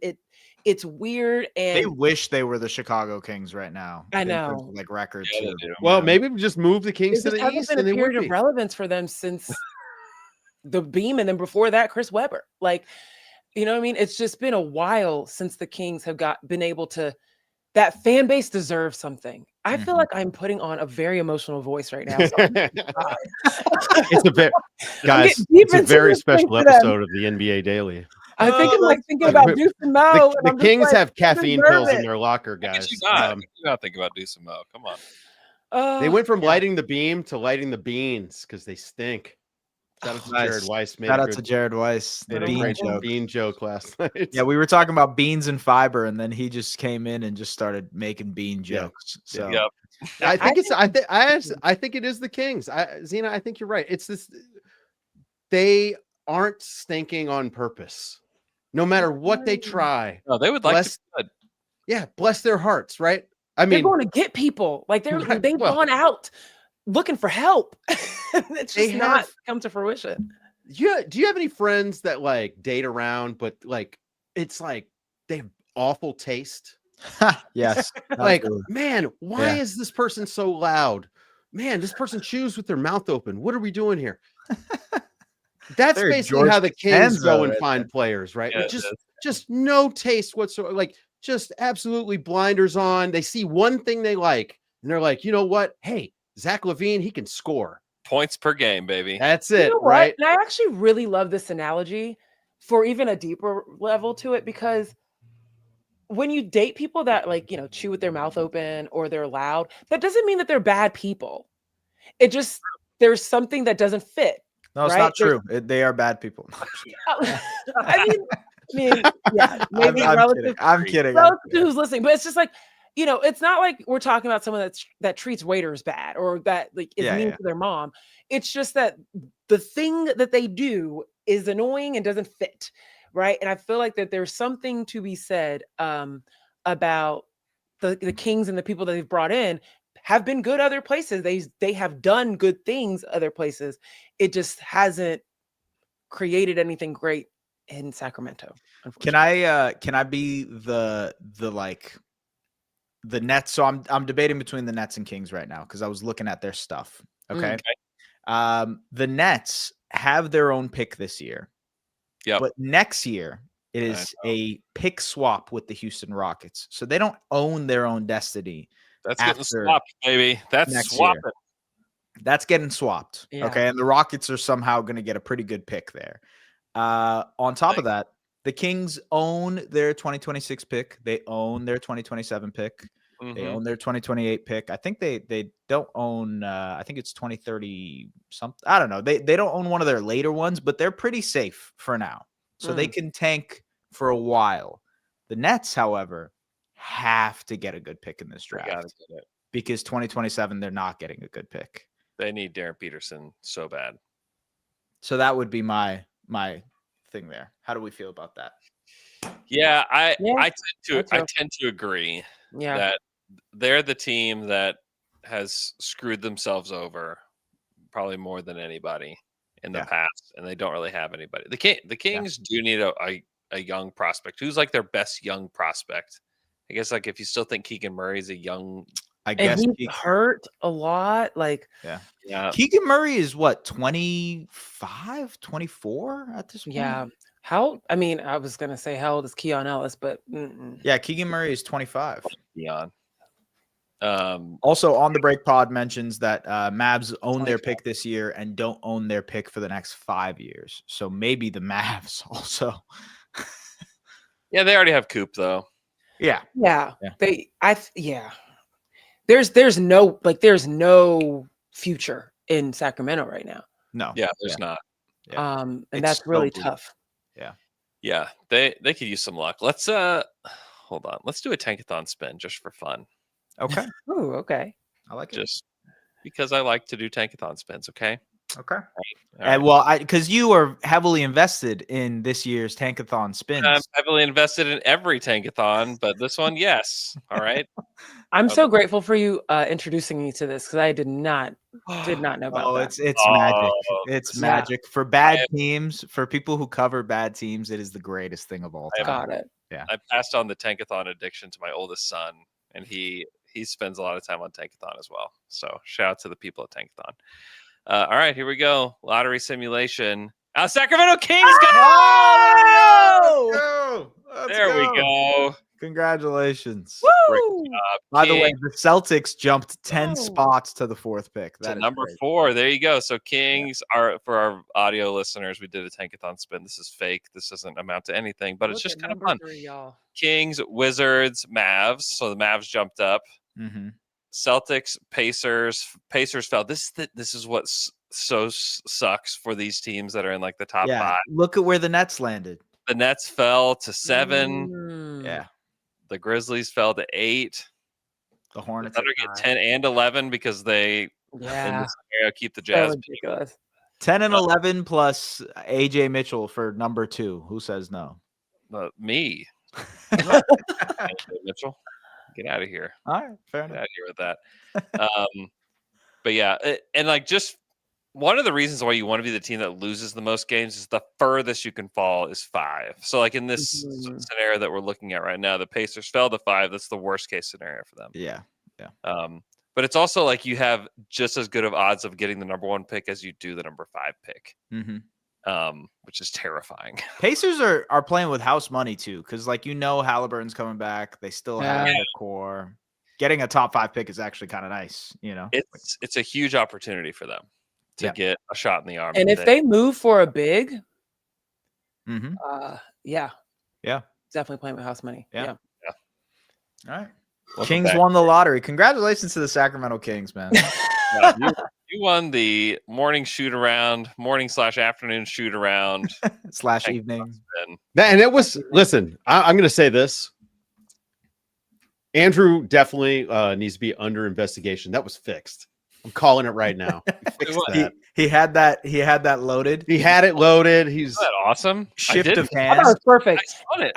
S3: it's weird. And
S2: they wish they were the Chicago Kings right now.
S3: I know,
S2: like record.
S1: Yeah,
S4: well, maybe just move the Kings to the East.
S3: Been a period of relevance for them since the Beam, and then before that, Chris Webber. Like, you know what I mean? It's just been a while since the Kings have been able to. That fan base deserves something. I feel like I'm putting on a very emotional voice right now. So
S4: it's a very special episode of the NBA Daily.
S3: I think I'm thinking about Deuce and Mo.
S4: The Kings have caffeine pills in their locker, guys.
S1: You not think about Deuce and Mo. Come on.
S4: They went from lighting the beam to lighting the beans because they stink. Shout out to Jared Weiss.
S2: Shout out to Jared Weiss.
S4: Made a bean joke last night.
S2: Yeah, we were talking about beans and fiber, and then he just came in and just started making bean jokes. So
S4: I think I think it is the Kings. Zena, I think you're right. It's this. They aren't stinking on purpose. No matter what they try.
S1: No, they would like to be good.
S4: Yeah, bless their hearts, right? I
S3: They're
S4: mean,
S3: going to get people. Like they've gone out looking for help. It's just not come to fruition.
S4: Yeah. Do you have any friends that like date around, but like it's like they have awful taste?
S2: Yes.
S4: Like, man, why is this person so loud? Man, this person chews with their mouth open. What are we doing here? That's
S2: They're
S4: basically
S2: George
S4: how the Kings
S2: Costanza
S4: go and
S2: right
S4: find
S2: there.
S4: players, right?
S1: Yeah,
S4: Just no taste whatsoever. Like, just absolutely blinders on. They see one thing they like, and they're like, you know what? Hey, Zach LaVine, he can score.
S1: Points per game, baby.
S4: That's it,
S3: You know
S4: right?
S3: what? And I actually really love this analogy for even a deeper level to it, because when you date people that like, chew with their mouth open or they're loud, that doesn't mean that they're bad people. It just, there's something that doesn't fit.
S2: No, it's
S3: right?
S2: not true. They are bad people.
S3: I mean, yeah, maybe relative.
S2: I'm kidding.
S3: Relative to who's listening, but it's just like, it's not like we're talking about someone that treats waiters bad or that like is mean to their mom. It's just that the thing that they do is annoying and doesn't fit, right? And I feel like that there's something to be said about the Kings and the people that they've brought in have been good other places. They have done good things other places. It just hasn't created anything great in Sacramento.
S2: Can I be the like the Nets? So I'm debating between the Nets and Kings right now because I was looking at their stuff. Okay. The Nets have their own pick this year.
S1: Yeah.
S2: But next year it is a pick swap with the Houston Rockets. So they don't own their own destiny.
S1: That's getting swapped, baby. That's swapping.
S2: That's getting swapped.
S3: Yeah.
S2: Okay. And the Rockets are somehow going to get a pretty good pick there. On top of that, the Kings own their 2026 pick. They own their 2027 pick. They own their 2028 pick. I think they don't own I think it's 2030 something. I don't know. They don't own one of their later ones, but they're pretty safe for now. So they can tank for a while. The Nets, however, have to get a good pick in this draft because 2027 they're not getting a good pick.
S1: They need Darren Peterson so bad.
S2: So that would be my thing there. How do we feel about that?
S1: Yeah, I tend to agree that they're the team that has screwed themselves over probably more than anybody in the past, and they don't really have anybody. The Kings do need a young prospect. Who's like their best young prospect? I guess like if you still think Keegan Murray's a young,
S3: I guess he's hurt a lot. Like,
S2: yeah. Keegan Murray is what, 25, 24 at this point?
S3: Yeah. I was gonna say how old is Keon Ellis, but
S2: yeah, Keegan Murray is 25.
S1: Keon.
S2: Also, on the break pod mentions that Mavs own their pick this year and don't own their pick for the next 5 years. So maybe the Mavs also.
S1: Yeah, they already have Coop though.
S3: Yeah. There's no future in Sacramento right now.
S2: No.
S1: Yeah, there's not.
S2: Yeah.
S3: And that's really tough.
S2: Yeah.
S1: Yeah, they could use some luck. Let's hold on. Let's do a tankathon spin just for fun.
S2: Okay.
S3: Ooh, okay.
S2: I like it.
S1: Just because I like to do tankathon spins, okay?
S2: Okay.
S1: All right.
S2: Well, because you are heavily invested in this year's tankathon spins.
S1: I'm heavily invested in every tankathon, but this one, yes. All right.
S3: I'm so grateful for you introducing me to this because I did not know about that.
S2: It's magic. It's magic for bad teams. For people who cover bad teams, it is the greatest thing of all time.
S3: Got it.
S2: Yeah.
S1: I passed on the tankathon addiction to my oldest son, and he spends a lot of time on tankathon as well. So shout out to the people at tankathon. All right, here we go. Lottery simulation. Sacramento Kings There we go.
S2: Congratulations.
S3: Woo!
S2: By the way, the Celtics jumped 10 spots to the 4th pick.
S1: That is number 4. There you go. So Kings are, for our audio listeners, we did a tankathon spin. This is fake. This doesn't amount to anything, but it's just kind of fun.
S3: 3, y'all.
S1: Kings, Wizards, Mavs. So the Mavs jumped up.
S2: Mm-hmm.
S1: Celtics, Pacers fell. This is what so sucks for these teams that are in like the top 5.
S2: Look at where the Nets landed.
S1: The Nets fell to 7.
S2: Yeah.
S1: The Grizzlies fell to 8.
S2: The Hornets
S1: Thunder
S2: at
S1: get
S2: 9.
S1: 10 and 11 because they, in
S3: Yeah.
S1: this scenario, keep the
S3: So
S1: Jazz.
S3: ridiculous.
S2: 10 and 11 plus AJ Mitchell for number 2. Who says no?
S1: Me. AJ Mitchell. Get out of here.
S2: All right, fair
S1: Get
S2: enough.
S1: out of here with that. But yeah, and like just one of the reasons why you want to be the team that loses the most games is the furthest you can fall is 5. So like in this scenario that we're looking at right now, the Pacers fell to 5. That's the worst case scenario for them.
S2: Yeah.
S1: But it's also like you have just as good of odds of getting the number 1 pick as you do the number 5 pick, which is terrifying.
S2: Pacers are playing with house money too, because like Halliburton's coming back. They still have their core. Getting a top 5 pick is actually kind of nice.
S1: It's a huge opportunity for them to get a shot in the arm.
S3: And if they move for a big,
S2: yeah,
S3: definitely playing with house money. Yeah.
S2: All right. Kings won the lottery. Congratulations to the Sacramento Kings, man.
S1: You won the morning /afternoon shoot around
S2: / evening.
S4: And it was, listen, I'm going to say this. Andrew definitely needs to be under investigation. That was fixed. I'm calling it right now.
S2: He had that loaded.
S4: He had it loaded.
S1: Isn't that awesome?
S2: Shift of
S3: I thought it
S2: hands.
S3: was perfect.
S1: I saw it.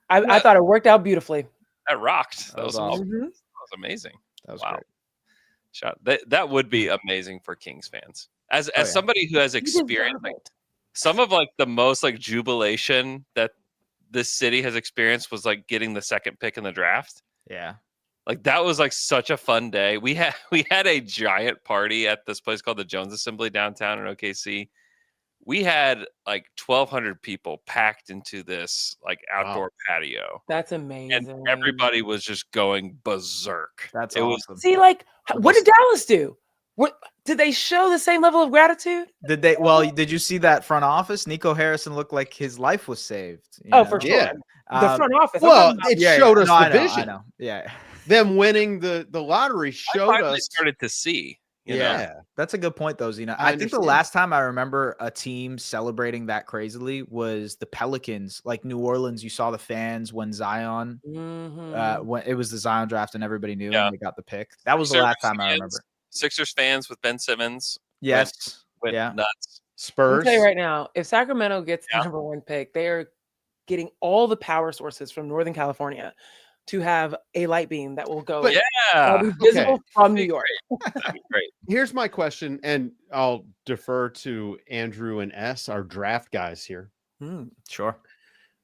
S3: I thought it worked out beautifully.
S1: That rocked. That was
S2: awesome.
S1: That was amazing.
S2: That was
S1: wow.
S2: great.
S1: Shot. That would be amazing for Kings fans. As somebody who has experienced some of like the most like jubilation that this city has experienced was like getting the 2nd pick in the draft.
S2: Yeah.
S1: Like that was like such a fun day. We had a giant party at this place called the Jones Assembly downtown in OKC. We had like 1,200 people packed into this like outdoor patio.
S3: That's amazing.
S1: And everybody was just going berserk.
S2: That's awesome.
S3: See, like, what did Dallas do? Did they show the same level of gratitude?
S2: Did they? Well, did you see that front office? Nico Harrison looked like his life was saved.
S3: For sure.
S4: Yeah.
S3: The front office.
S4: Well, it showed us the vision.
S2: I know. Yeah.
S4: Them winning the lottery showed us.
S1: Started to see. You know?
S2: Yeah, that's a good point, though, Zena. I think the last time I remember a team celebrating that crazily was the Pelicans. Like New Orleans, you saw the fans when Zion, when it was the Zion draft and everybody knew and they got the pick. That was the last time I remember.
S1: Sixers fans with Ben Simmons.
S2: Yes.
S1: Went nuts.
S4: Spurs.
S3: I'll tell you right now, if Sacramento gets the number 1 pick, they are getting all the power sources from Northern California to have a light beam that will go be visible from New York.
S1: That'd be great.
S4: Here's my question, and I'll defer to Andrew and S, our draft guys here.
S2: Sure.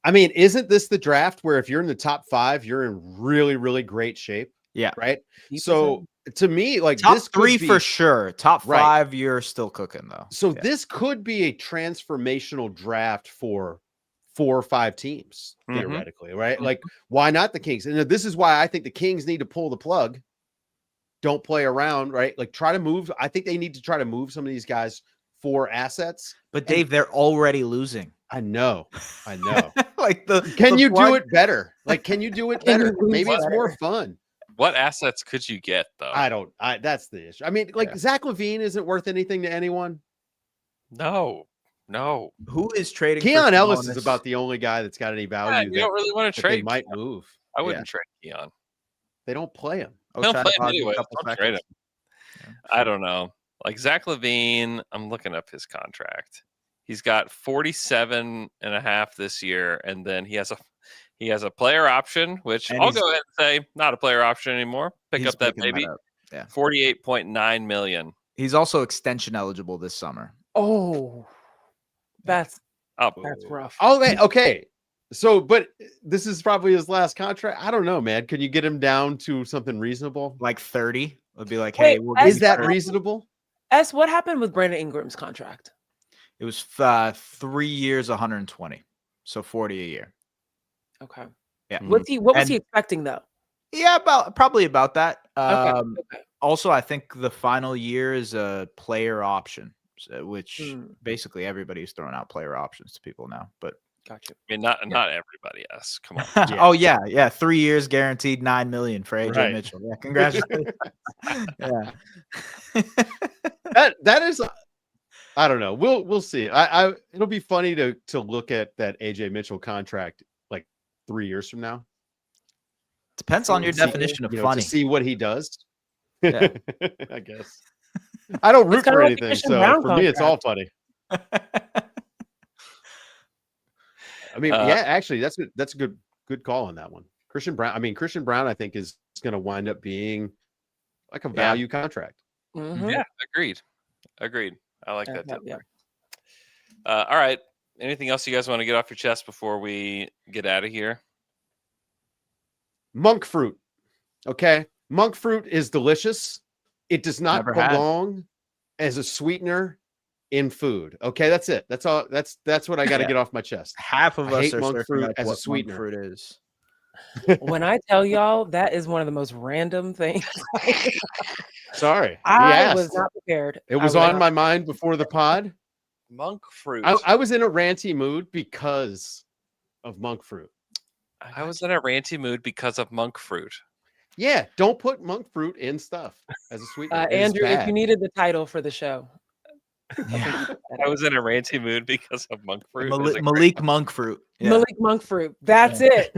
S4: I mean, isn't this the draft where if you're in the top 5, you're in really, really great shape?
S2: Yeah.
S4: Right. So to me, like
S2: top
S4: this
S2: 3 for sure. Top 5, you're still cooking though.
S4: So this could be a transformational draft for 4 or 5 teams theoretically, right? Like, why not the Kings? And this is why I think the Kings need to pull the plug. Don't play around, right? Like, try to move. I think they need to try to move some of these guys for assets.
S2: But Dave, they're already losing.
S4: I know.
S2: Like
S4: can you do it better? Like, can you do it better? Maybe it's more fun.
S1: What assets could you get though?
S4: That's the issue. I mean, like Zach LaVine isn't worth anything to anyone.
S1: No.
S2: Who is trading?
S4: Keon Ellis is about the only guy that's got any value.
S1: You don't really want to trade.
S4: They might move.
S1: I wouldn't trade Keon.
S4: They don't play him.
S1: They don't play him anyway. Don't trade him. Yeah. I don't know. Like Zach LaVine, I'm looking up his contract. He's got 47.5 this year, and then he has a player option, which I'll go ahead and say not a player option anymore. Pick up that baby.
S2: Yeah.
S1: 48.9 million.
S2: He's also extension eligible this summer.
S3: Oh. That's rough.
S4: Oh, okay. So, but this is probably his last contract. I don't know, man. Can you get him down to something reasonable?
S2: Like 30? Would be like,
S3: Wait,
S2: hey,
S4: is that reasonable?
S3: S, what happened with Brandon Ingram's contract?
S2: It was 3 years, 120. So 40 a year.
S3: Okay.
S2: Yeah.
S3: What was he expecting though?
S2: Yeah, probably about that.
S3: Okay.
S2: Also, I think the final year is a player option. Which basically everybody's throwing out player options to people now, but
S3: gotcha.
S1: I mean, not everybody else. Come on.
S2: Oh yeah, 3 years guaranteed, $9 million for AJ Mitchell. Yeah, congratulations.
S4: that is, I don't know. We'll see. It'll be funny to look at that AJ Mitchell contract like 3 years from now.
S2: Depends on your definition of funny.
S4: to see what he does.
S2: Yeah.
S4: I guess. I don't root
S3: kinda
S4: for
S3: like the
S4: anything,
S3: Christian
S4: so
S3: Brown
S4: for me, it's all
S3: contract.
S4: funny. I mean, yeah, actually, that's a good call on that one. Christian Brown, I think is going to wind up being like a value contract.
S3: Mhm.
S1: Yeah, agreed. I like that.
S3: Yeah.
S1: All right. Anything else you guys want to get off your chest before we get out of here?
S4: Monk fruit. Okay. Monk fruit is delicious. It does not
S2: Never had.
S4: belong as a sweetener in food. Okay, that's it. That's all. That's what I got to get off my chest.
S2: Half of
S4: I
S2: us
S4: hate
S2: are
S4: monk
S2: surfing
S4: fruit
S2: up
S4: as a
S2: what monk
S4: sweetener.
S2: fruit is.
S3: When I tell y'all, that is one of the most random things.
S4: Sorry, he
S3: I was
S4: asked.
S3: not prepared.
S4: It was on my mind before the pod.
S1: Monk fruit.
S4: I was in a ranty mood because of monk fruit.
S1: I was in a ranty mood because of monk fruit.
S4: Yeah, don't put monk fruit in stuff as a sweetener. It is
S3: Andrew, if you
S4: bad.
S3: needed the title for the show.
S2: Yeah.
S1: I was in a ranty mood because of monk fruit.
S2: Malik monk fruit. Yeah.
S3: Malik monk fruit. That's it.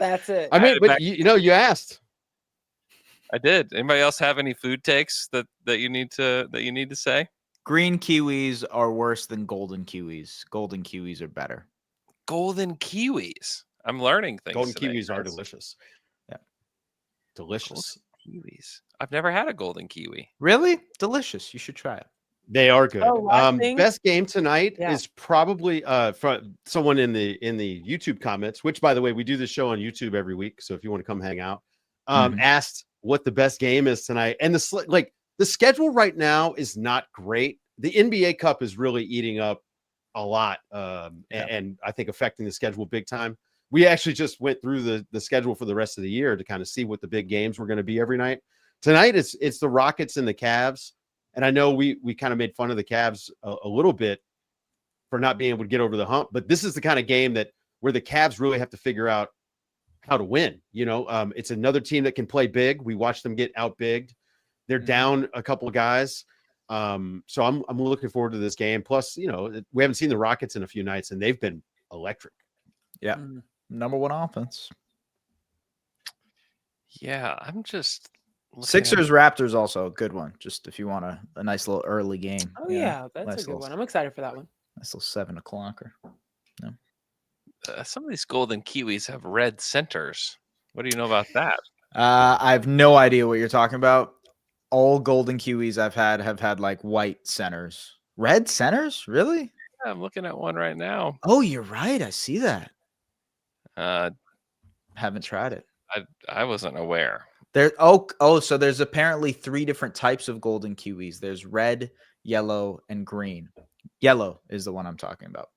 S3: That's it.
S4: I mean,
S1: I-
S4: but you asked.
S1: I did. Anybody else have any food takes that you need to say?
S2: Green kiwis are worse than golden kiwis. Golden kiwis are better.
S1: Golden kiwis. I'm learning things.
S4: Golden
S1: today,
S4: kiwis are
S1: guys.
S4: delicious.
S2: Yeah.
S4: Delicious.
S1: Kiwis. I've never had a golden kiwi.
S2: Really? Delicious. You should try it.
S4: They are good.
S3: Oh, last thing-
S4: Best game tonight
S3: Yeah.
S4: is probably from someone in the YouTube comments, which by the way, we do this show on YouTube every week. So if you want to come hang out, asked what the best game is tonight. And the schedule right now is not great. The NBA Cup is really eating up a lot and I think affecting the schedule big time. We actually just went through the schedule for the rest of the year to kind of see what the big games were going to be every night. Tonight it's the Rockets and the Cavs. And I know we kind of made fun of the Cavs a little bit for not being able to get over the hump, but this is the kind of game where the Cavs really have to figure out how to win. It's another team that can play big. We watched them get outbigged. They're down a couple of guys. So I'm looking forward to this game. Plus, we haven't seen the Rockets in a few nights and they've been electric.
S2: Yeah. Number one offense.
S1: Yeah, I'm just
S2: Sixers Raptors also a good one. Just if you want a nice little early game.
S3: Oh yeah, that's
S2: nice
S3: a good
S2: little,
S3: one. I'm excited for that one.
S2: Nice little 7 o'clocker.
S1: some of these golden kiwis have red centers. What do you know about that?
S2: I have no idea what you're talking about. All golden kiwis I've had have had like white centers. Red centers? Really?
S1: Yeah, I'm looking at one right now.
S2: Oh, you're right. I see that. Haven't tried it.
S1: I wasn't aware.
S2: So there's apparently 3 different types of golden kiwis. There's red, yellow, and green. Yellow is the one I'm talking about.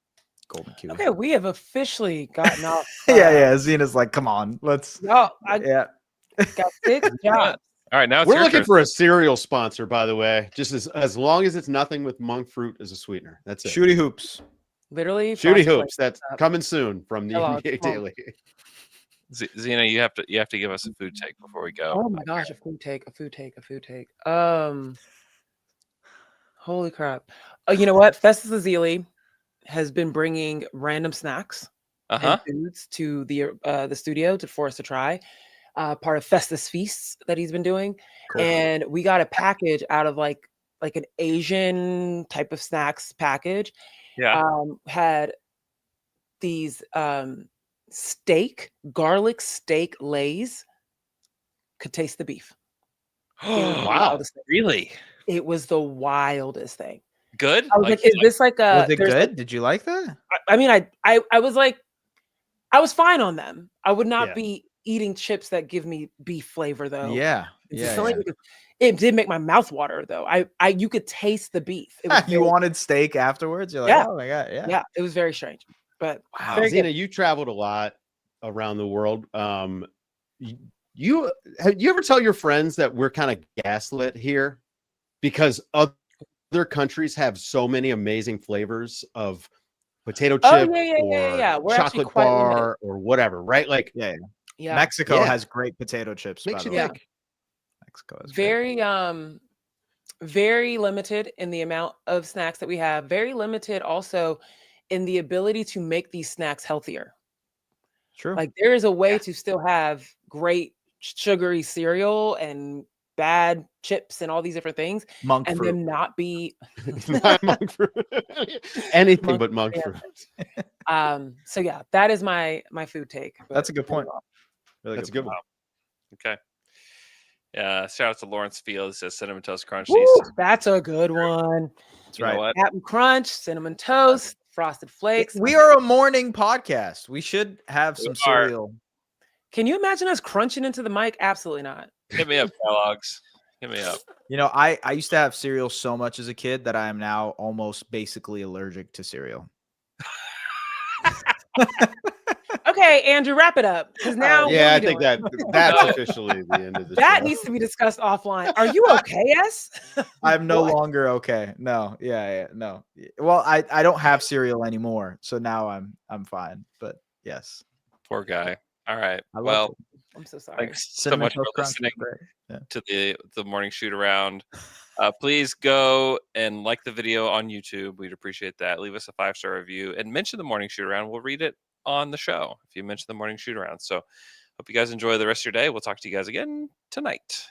S2: Golden kiwi.
S3: Okay, we have officially gotten off.
S2: yeah. Zena's like, come on, let's.
S3: No, I
S2: Yeah.
S3: got 6 jobs.
S1: All right, now it's
S4: We're
S1: your
S4: looking
S1: turn.
S4: for a cereal sponsor, by the way. Just as long as it's nothing with monk fruit as a sweetener. That's it.
S2: Shooty hoops.
S3: Literally,
S4: Shooty
S3: Frosted
S4: Hoops. That's coming soon from the
S3: Kellogg's.
S4: NBA
S3: Come on.
S4: Daily.
S1: Zena, you have to give us a food take before we go.
S3: Oh my gosh, a food take. Holy crap. You know what? Festus Azili has been bringing random snacks and foods to the studio for us to try. Part of Festus Feasts that he's been doing.
S2: Cool.
S3: And we got a package out of like an Asian type of snacks package.
S1: Yeah.
S3: Had these garlic steak lays. Could taste the beef.
S1: Wow. Really?
S3: It was the wildest thing.
S1: Good?
S3: I was like, is this like a
S2: Was it good? Did you like that?
S3: I mean, I was like, I was fine on them. I would not
S4: Yeah.
S3: be eating chips that give me beef flavor though.
S2: Yeah.
S3: It's
S2: Yeah.
S3: just like- it did make my mouth water though. You could taste the beef. It was
S2: You
S3: very-
S2: wanted steak afterwards? You're like,
S3: Yeah.
S2: oh my God. Yeah.
S3: yeah, it was very strange. But
S2: Wow.
S3: very
S4: Zena,
S3: good.
S4: you traveled a lot around the world. You ever tell your friends that we're kind of gaslit here because other countries have so many amazing flavors of potato chip
S3: Oh, yeah.
S4: or
S3: We're actually
S4: chocolate
S3: quite
S4: bar or whatever, right? Like
S2: Yeah.
S3: yeah,
S2: Mexico
S4: Yeah.
S2: has great potato chips.
S4: makes
S2: by
S4: you
S2: the way.
S4: think.
S2: Mexico is great.
S3: very limited in the amount of snacks that we have. Very limited also in the ability to make these snacks healthier.
S2: True.
S3: Like there is a way to still have great sugary cereal and bad chips and all these different things,
S2: Monk
S3: and
S2: fruit.
S3: them not be
S4: Not monk fruit. Anything
S3: Monk
S4: but monk
S3: fruit,
S4: fruit.
S3: so yeah, that is my food take.
S2: That's a good point. Really
S4: That's a good one.
S1: Okay. Yeah. Shout out to Lawrence Field. It says Cinnamon Toast Crunch.
S3: Woo, that's a good one.
S2: That's
S1: You know
S2: right.
S1: what?
S3: Captain Crunch, cinnamon toast, frosted flakes.
S2: We are a morning podcast. We should have some cereal.
S3: Can you imagine us crunching into the mic? Absolutely not.
S1: Hit me up, Kellogg's. Hit me up.
S2: You know, I used to have cereal so much as a kid that I am now almost basically allergic to cereal.
S3: Okay, Andrew, wrap it up. Because now,
S4: Yeah, I think that's officially the end of the
S3: that
S4: show.
S3: needs to be discussed offline. Are you okay, S?
S2: I'm no
S3: What?
S2: longer okay. No, yeah, no. Well, I don't have cereal anymore, so now I'm fine. But yes,
S1: Poor guy. All right.
S2: I love
S1: Well,
S2: it.
S3: I'm so sorry.
S1: thanks so
S2: Cinnamon
S1: much for
S2: Toast Crunch is
S1: listening
S2: great. Yeah.
S1: to the morning shoot around. Please go and like the video on YouTube. We'd appreciate that. Leave us a 5-star review and mention the morning shoot around. We'll read it on the show if you mention the morning shoot around. So hope you guys enjoy the rest of your day. We'll talk to you guys again tonight.